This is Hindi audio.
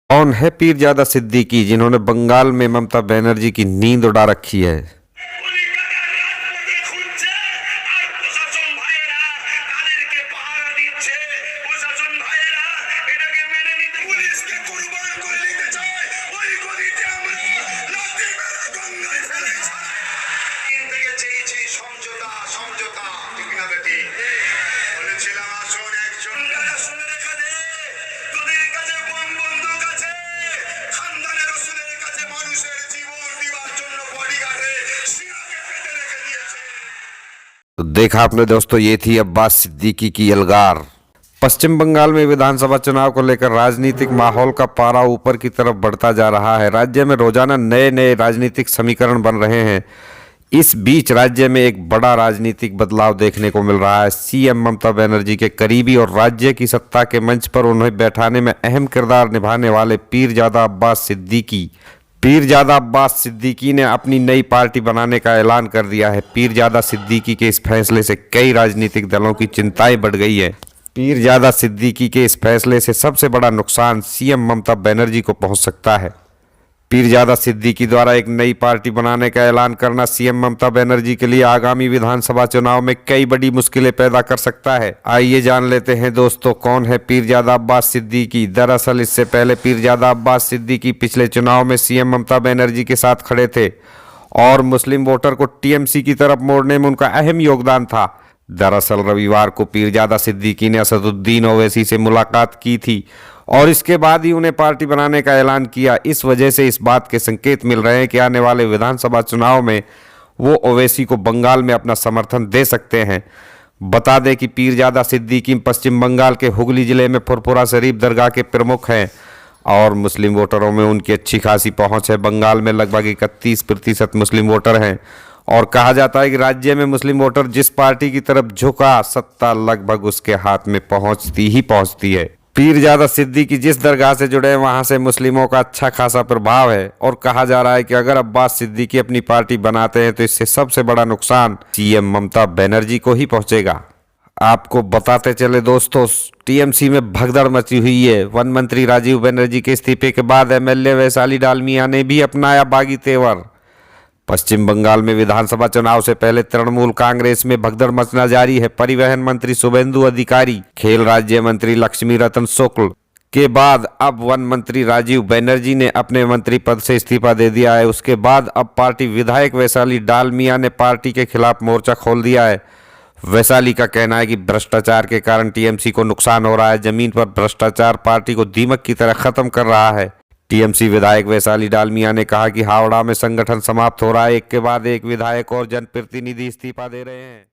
कौन है पीरजादा सिद्दीकी जिन्होंने बंगाल में ममता बनर्जी की नींद उड़ा रखी है। तो देखा आपने दोस्तों, ये थी अब्बास सिद्दीकी की यलगार। पश्चिम बंगाल में विधानसभा चुनाव को लेकर राजनीतिक माहौल का पारा ऊपर की तरफ बढ़ता जा रहा है। राज्य में रोजाना नए नए राजनीतिक समीकरण बन रहे हैं। इस बीच राज्य में एक बड़ा राजनीतिक बदलाव देखने को मिल रहा है। सीएम ममता बनर्जी के करीबी और राज्य की सत्ता के मंच पर उन्हें बैठाने में अहम किरदार निभाने वाले पीरजादा अब्बास सिद्दीकी ने अपनी नई पार्टी बनाने का ऐलान कर दिया है। पीरजादा सिद्दीकी के इस फैसले से कई राजनीतिक दलों की चिंताएं बढ़ गई है। पीरजादा सिद्दीकी के इस फैसले से सबसे बड़ा नुकसान सीएम ममता बनर्जी को पहुंच सकता है। पीरजादा सिद्दीकी द्वारा एक नई पार्टी बनाने का ऐलान करना सीएम ममता बनर्जी के लिए आगामी विधानसभा चुनाव में कई बड़ी मुश्किलें पैदा कर सकता है। आइए जान लेते हैं दोस्तों, कौन है पीरजादा अब्बास सिद्दीकी। दरअसल इससे पहले पीरजादा अब्बास सिद्दीकी पिछले चुनाव में सीएम ममता बनर्जी के साथ खड़े थे और मुस्लिम वोटर को टीएमसी की तरफ मोड़ने में उनका अहम योगदान था। दरअसल रविवार को पीरजादा सिद्दीकी ने असदुद्दीन ओवैसी से मुलाकात की थी और इसके बाद ही उन्हें पार्टी बनाने का ऐलान किया। इस वजह से इस बात के संकेत मिल रहे हैं कि आने वाले विधानसभा चुनाव में वो ओवैसी को बंगाल में अपना समर्थन दे सकते हैं। बता दें कि पीरजादा सिद्दीकी पश्चिम बंगाल के हुगली जिले में फुरफुरा शरीफ दरगाह के प्रमुख हैं और मुस्लिम वोटरों में उनकी अच्छी खासी पहुंच है। बंगाल में लगभग 31% मुस्लिम वोटर हैं और कहा जाता है कि राज्य में मुस्लिम वोटर जिस पार्टी की तरफ झुका, सत्ता लगभग उसके हाथ में पहुंचती है। पीरजादा सिद्दीकी जिस दरगाह से जुड़े हैं वहां से मुस्लिमों का अच्छा खासा प्रभाव है और कहा जा रहा है कि अगर अब्बास सिद्दीकी अपनी पार्टी बनाते हैं तो इससे सबसे बड़ा नुकसान सीएम ममता बनर्जी को ही पहुंचेगा। आपको बताते चले दोस्तों, टीएमसी में भगदड़ मची हुई है। वन मंत्री राजीव बनर्जी के इस्तीफे के बाद एमएलए वैशाली डालमिया ने भी अपनाया बागी तेवर। पश्चिम बंगाल में विधानसभा चुनाव से पहले तृणमूल कांग्रेस में भगदड़ मचना जारी है। परिवहन मंत्री शुभेंदु अधिकारी, खेल राज्य मंत्री लक्ष्मी रतन शुक्ल के बाद अब वन मंत्री राजीव बनर्जी ने अपने मंत्री पद से इस्तीफा दे दिया है। उसके बाद अब पार्टी विधायक वैशाली डालमिया ने पार्टी के खिलाफ मोर्चा खोल दिया है। वैशाली का कहना है कि भ्रष्टाचार के कारण टीएमसी को नुकसान हो रहा है। जमीन पर भ्रष्टाचार पार्टी को दीमक की तरह खत्म कर रहा है। टीएमसी विधायक वैशाली डालमिया ने कहा कि हावड़ा में संगठन समाप्त हो रहा है। एक के बाद एक विधायक और जनप्रतिनिधि इस्तीफा दे रहे हैं।